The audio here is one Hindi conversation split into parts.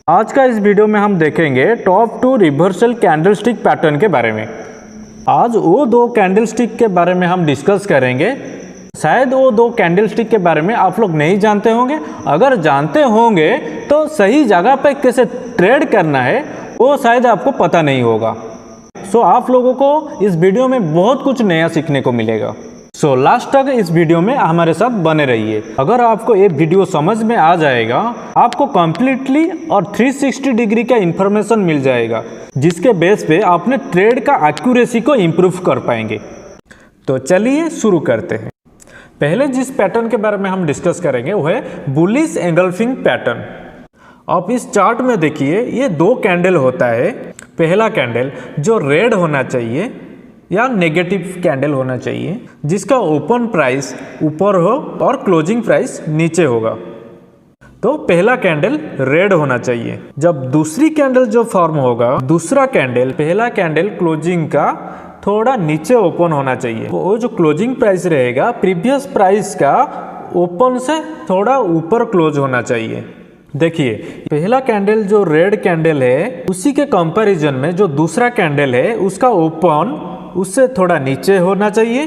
आज का इस वीडियो में हम देखेंगे टॉप 2 रिवर्सल कैंडलस्टिक पैटर्न के बारे में। आज वो दो कैंडलस्टिक के बारे में हम डिस्कस करेंगे। शायद वो दो कैंडलस्टिक के बारे में आप लोग नहीं जानते होंगे। अगर जानते होंगे तो सही जगह पे कैसे ट्रेड करना है वो शायद आपको पता नहीं होगा। सो आप लोगों को इस वीडियो में बहुत कुछ नया सीखने को मिलेगा। सो लास्ट तक इस वीडियो में हमारे साथ बने रहिए। अगर आपको ये वीडियो समझ में आ जाएगा, आपको कम्प्लीटली और 360 डिग्री का इंफॉर्मेशन मिल जाएगा, जिसके बेस पे आपने ट्रेड का एक्यूरेसी को इम्प्रूव कर पाएंगे। तो चलिए शुरू करते हैं। पहले जिस पैटर्न के बारे में हम डिस्कस करेंगे वो है बुलिश एंगल्फिंग पैटर्न। आप इस चार्ट में देखिए, ये दो कैंडल होता है। पहला कैंडल जो रेड होना चाहिए या नेगेटिव कैंडल होना चाहिए, जिसका ओपन प्राइस ऊपर हो और क्लोजिंग प्राइस नीचे होगा, तो पहला कैंडल रेड होना चाहिए। जब दूसरी कैंडल जो फॉर्म होगा, दूसरा कैंडल पहला कैंडल क्लोजिंग का थोड़ा नीचे ओपन होना चाहिए। वो जो क्लोजिंग प्राइस रहेगा प्रीवियस प्राइस का ओपन से थोड़ा ऊपर क्लोज होना चाहिए। देखिए, पहला कैंडल जो रेड कैंडल है उसी के कंपैरिजन में जो दूसरा कैंडल है उसका ओपन उससे थोड़ा नीचे होना चाहिए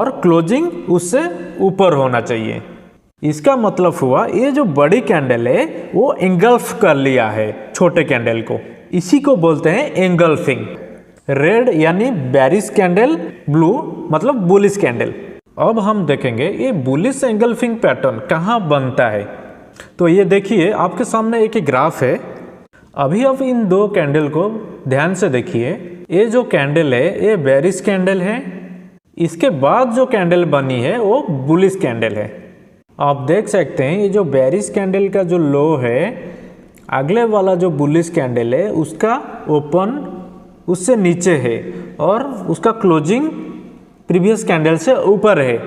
और क्लोजिंग उससे ऊपर होना चाहिए। इसका मतलब हुआ ये जो बड़ी कैंडल है वो एंगल्फ कर लिया है छोटे कैंडल को। इसी को बोलते हैं एंगल्फिंग। रेड यानी बेरिश कैंडल, ब्लू मतलब बुलिश कैंडल। अब हम देखेंगे ये बुलिश एंगल्फिंग पैटर्न कहाँ बनता है। तो ये देखिए, आपके सामने एक ग्राफ है। अभी आप इन दो कैंडल को ध्यान से देखिए। ये जो कैंडल है ये बेरिश कैंडल है। इसके बाद जो कैंडल बनी है वो बुलिश कैंडल है। आप देख सकते हैं ये जो बेरिश कैंडल का जो लो है, अगले वाला जो बुलिश कैंडल है उसका ओपन उससे नीचे है और उसका क्लोजिंग प्रीवियस कैंडल से ऊपर है।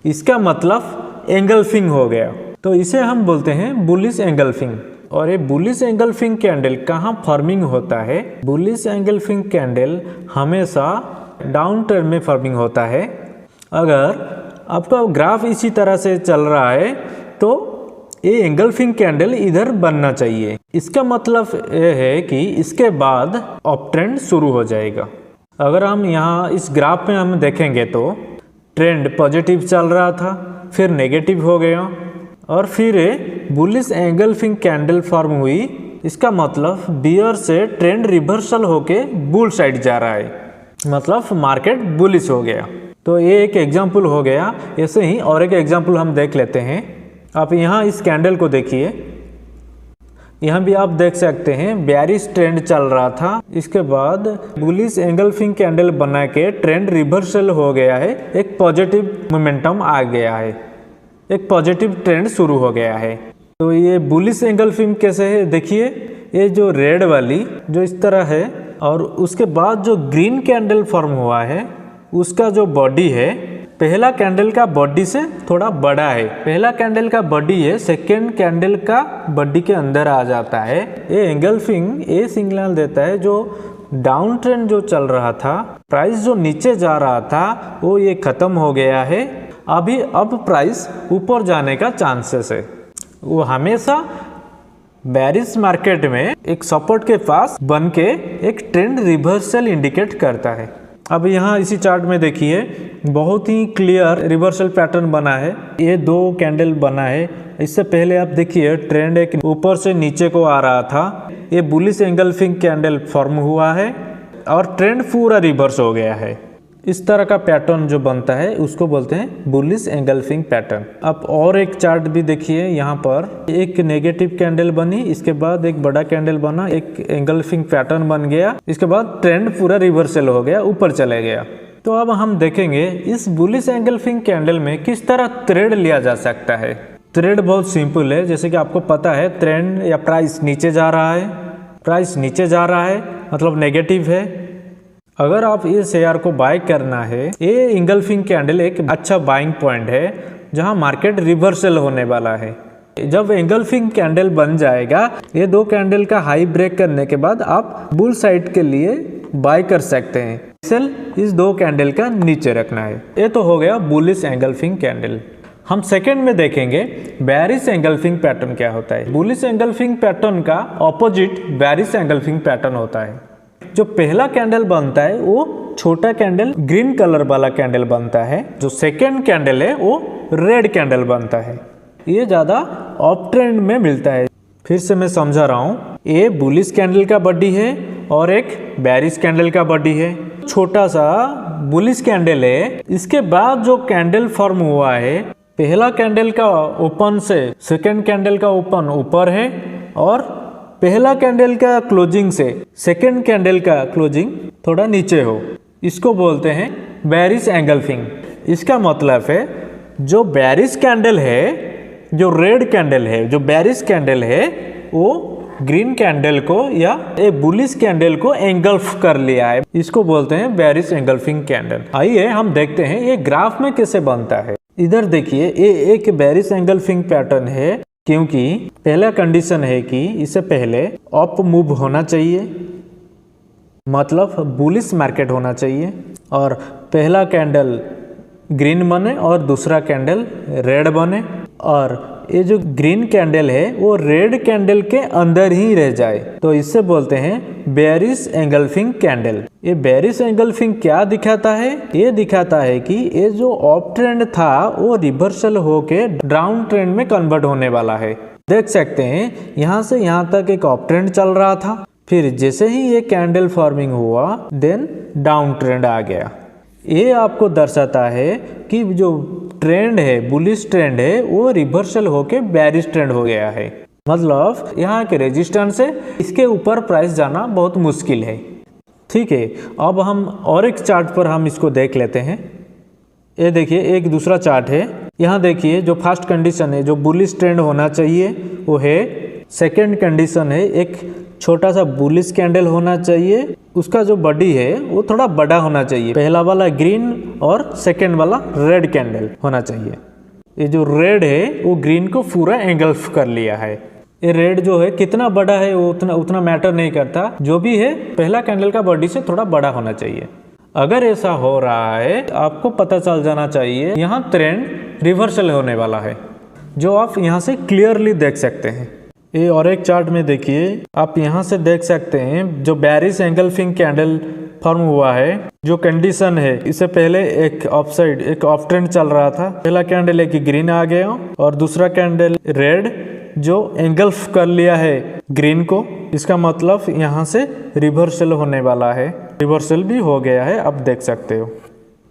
इसका मतलब एंगल्फिंग हो गया। तो इसे हम बोलते हैं बुलिश एंगल्फिंग। और ये बुलिश एंगल्फिंग कैंडल कहाँ फॉर्मिंग होता है? बुलिश एंगल्फिंग कैंडल हमेशा डाउन ट्रेंड में फॉर्मिंग होता है। अगर आपका ग्राफ इसी तरह से चल रहा है तो ये एंगल्फिंग कैंडल इधर बनना चाहिए। इसका मतलब ये है कि इसके बाद अप ट्रेंड शुरू हो जाएगा। अगर हम यहाँ इस ग्राफ में हम देखेंगे तो ट्रेंड पॉजिटिव चल रहा था, फिर नेगेटिव हो गया और फिर बुलिश एंगल्फिंग कैंडल फॉर्म हुई। इसका मतलब बियर से ट्रेंड रिवर्सल होके बुल साइड जा रहा है, मतलब मार्केट बुलिश हो गया। तो ये एक एग्जांपल हो गया। ऐसे ही और एक एग्जांपल हम देख लेते हैं। आप यहाँ इस कैंडल को देखिए, यहाँ भी आप देख सकते हैं बेरिश ट्रेंड चल रहा था। इसके बाद बुलिश एंगल्फिंग कैंडल बना के ट्रेंड रिवर्सल हो गया है, एक पॉजिटिव मोमेंटम आ गया है, एक पॉजिटिव ट्रेंड शुरू हो गया है। तो ये बुलिश एंगल्फिंग कैसे है? देखिए, ये जो रेड वाली जो इस तरह है और उसके बाद जो ग्रीन कैंडल फॉर्म हुआ है उसका जो बॉडी है पहला कैंडल का बॉडी से थोड़ा बड़ा है। पहला कैंडल का बॉडी है सेकेंड कैंडल का बॉडी के अंदर आ जाता है। ये एंगल्फिंग ये सिग्नल देता है जो डाउन ट्रेंड जो चल रहा था, प्राइस जो नीचे जा रहा था वो ये खत्म हो गया है। अब प्राइस ऊपर जाने का चांसेस है। वो हमेशा बेरिश मार्केट में एक सपोर्ट के पास बन के एक ट्रेंड रिवर्सल इंडिकेट करता है। अब यहाँ इसी चार्ट में देखिए, बहुत ही क्लियर रिवर्सल पैटर्न बना है। ये दो कैंडल बना है। इससे पहले आप देखिए ट्रेंड एक ऊपर से नीचे को आ रहा था। ये बुलिश एंगल्फिंग कैंडल फॉर्म हुआ है और ट्रेंड पूरा रिवर्स हो गया है। इस तरह का पैटर्न जो बनता है उसको बोलते हैं बुलिश एंगल्फिंग पैटर्न। अब और एक चार्ट भी देखिए, यहाँ पर एक नेगेटिव कैंडल बनी, इसके बाद एक बड़ा कैंडल बना, एक एंगल्फिंग पैटर्न बन गया, इसके बाद ट्रेंड पूरा रिवर्सल हो गया, ऊपर चले गया। तो अब हम देखेंगे इस बुलिश एंगल्फिंग कैंडल में किस तरह ट्रेड लिया जा सकता है। ट्रेड बहुत सिंपल है। जैसे कि आपको पता है ट्रेंड या प्राइस नीचे जा रहा है, प्राइस नीचे जा रहा है मतलब नेगेटिव है। अगर आप इस शेयर को बाय करना है, ये एंगल्फिंग कैंडल एक अच्छा बाइंग पॉइंट है जहां मार्केट रिवर्सल होने वाला है। जब एंगल्फिंग कैंडल बन जाएगा, ये दो कैंडल का हाई ब्रेक करने के बाद आप बुल साइड के लिए बाय कर सकते हैं। सेल इस दो कैंडल का नीचे रखना है। ये तो हो गया बुलिश एंगल्फिंग कैंडल। हम सेकंड में देखेंगे बेयरिश एंगल्फिंग पैटर्न क्या होता है। बुलिश एंगल्फिंग पैटर्न का ऑपोजिट बेयरिश एंगल्फिंग पैटर्न होता है। जो पहला कैंडल बनता है वो छोटा कैंडल ग्रीन कलर वाला कैंडल बनता है। जो सेकंड कैंडल है वो रेड कैंडल बनता है। ये ज़्यादा अप ट्रेंड में मिलता है। फिर से मैं समझा रहा हूँ, ये बुलिश कैंडल का बॉडी है और एक बेयरिश कैंडल का बॉडी है। छोटा सा बुलिश कैंडल है, इसके बाद जो कैंडल फॉर्म हुआ है, पहला कैंडल का ओपन से सेकंड कैंडल का ओपन ऊपर है और पहला कैंडल का क्लोजिंग से सेकंड कैंडल का क्लोजिंग थोड़ा नीचे हो, इसको बोलते हैं बेयरिश एंगल्फिंग। इसका मतलब है जो बेयरिश कैंडल है, जो रेड कैंडल है, जो बेयरिश कैंडल है, वो ग्रीन कैंडल को या एक बुलिश कैंडल को एंगल्फ कर लिया है, इसको बोलते हैं बेयरिश एंगल्फिंग कैंडल। आइए हम देखते हैं ये ग्राफ में कैसे बनता है। इधर देखिए, ये एक बेयरिश एंगल्फिंग पैटर्न है क्योंकि पहला कंडीशन है कि इससे पहले अप मूव होना चाहिए, मतलब बुलिश मार्केट होना चाहिए, और पहला कैंडल ग्रीन बने और दूसरा कैंडल रेड बने, और ये जो ग्रीन कैंडल है वो रेड कैंडल के अंदर ही रह जाए, तो इससे बोलते हैं बेयरिश एंगल्फिंग कैंडल। ये बेयरिश एंगल्फिंग क्या दिखाता है? ये दिखाता है कि ये जो अप ट्रेंड था वो रिवर्सल होके डाउन ट्रेंड में कन्वर्ट होने वाला है। देख सकते हैं यहाँ से यहाँ तक एक अप ट्रेंड चल रहा था, फिर जैसे ही ये कैंडल फॉर्मिंग हुआ देन डाउन ट्रेंड आ गया। ये आपको दर्शाता है कि जो ट्रेंड है, बुलिश ट्रेंड है, वो रिवर्सल होके बेयरिश ट्रेंड हो गया है। मतलब यहाँ के रेजिस्टेंस से इसके ऊपर प्राइस जाना बहुत मुश्किल है। ठीक है, अब हम और एक चार्ट पर हम इसको देख लेते हैं। ये देखिए, एक दूसरा चार्ट है। यहाँ देखिए, जो फर्स्ट कंडीशन है, जो बुलिश ट्रेंड होना चाहिए वो है। सेकेंड कंडीशन है, एक छोटा सा बुलिश कैंडल होना चाहिए, उसका जो बॉडी है वो थोड़ा बड़ा होना चाहिए। पहला वाला ग्रीन और सेकंड वाला रेड कैंडल होना चाहिए। ये जो रेड है वो ग्रीन को पूरा एंगल्फ कर लिया है। ये रेड जो है कितना बड़ा है वो उतना मैटर नहीं करता, जो भी है पहला कैंडल का बॉडी से थोड़ा बड़ा होना चाहिए। अगर ऐसा हो रहा है आपको पता चल जाना चाहिए यहाँ ट्रेंड रिवर्सल होने वाला है, जो आप यहाँ से क्लियरली देख सकते हैं। ये और एक चार्ट में देखिए, आप यहाँ से देख सकते हैं जो बेयरिश एंगल्फिंग कैंडल फॉर्म हुआ है, जो कंडीशन है, इससे पहले एक अपसाइड एक अप ट्रेंड चल रहा था। पहला कैंडल एक ग्रीन आ गया और दूसरा कैंडल रेड जो एंगल्फ कर लिया है ग्रीन को। इसका मतलब यहाँ से रिवर्सल होने वाला है, रिवर्सल भी हो गया है, आप देख सकते हो।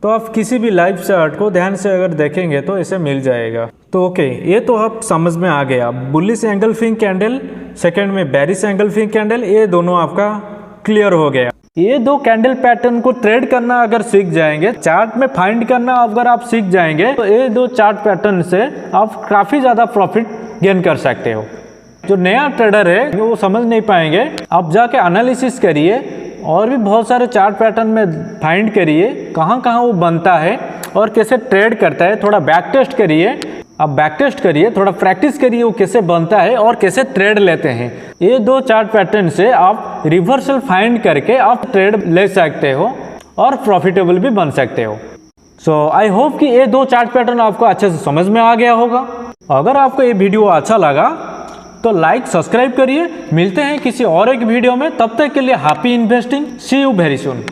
तो आप किसी भी लाइव चार्ट को ध्यान से अगर देखेंगे तो इसे मिल जाएगा। तो ओके, ये तो आप समझ में आ गया। बुलिश एंगल्फिंग कैंडल, सेकंड में बेयरिश एंगल्फिंग कैंडल, ये दोनों आपका क्लियर हो गया। ये दो कैंडल पैटर्न को ट्रेड करना अगर सीख जाएंगे, चार्ट में फाइंड करना अगर आप सीख जाएंगे, तो ये दो चार्ट पैटर्न से आप काफ़ी ज़्यादा प्रॉफिट गेन कर सकते हो। जो नया ट्रेडर है वो समझ नहीं पाएंगे, आप जाके एनालिसिस करिए और भी बहुत सारे चार्ट पैटर्न में फाइंड करिए कहाँ कहाँ वो बनता है और कैसे ट्रेड करता है। थोड़ा बैक टेस्ट करिए, आप बैक टेस्ट करिए, थोड़ा प्रैक्टिस करिए वो कैसे बनता है और कैसे ट्रेड लेते हैं। ये दो चार्ट पैटर्न से आप रिवर्सल फाइंड करके आप ट्रेड ले सकते हो और प्रॉफिटेबल भी बन सकते हो। सो आई होप कि ये दो चार्ट पैटर्न आपको अच्छे से समझ में आ गया होगा। अगर आपको ये वीडियो अच्छा लगा तो लाइक सब्सक्राइब करिए। मिलते हैं किसी और एक वीडियो में, तब तक के लिए happy investing, see you very soon.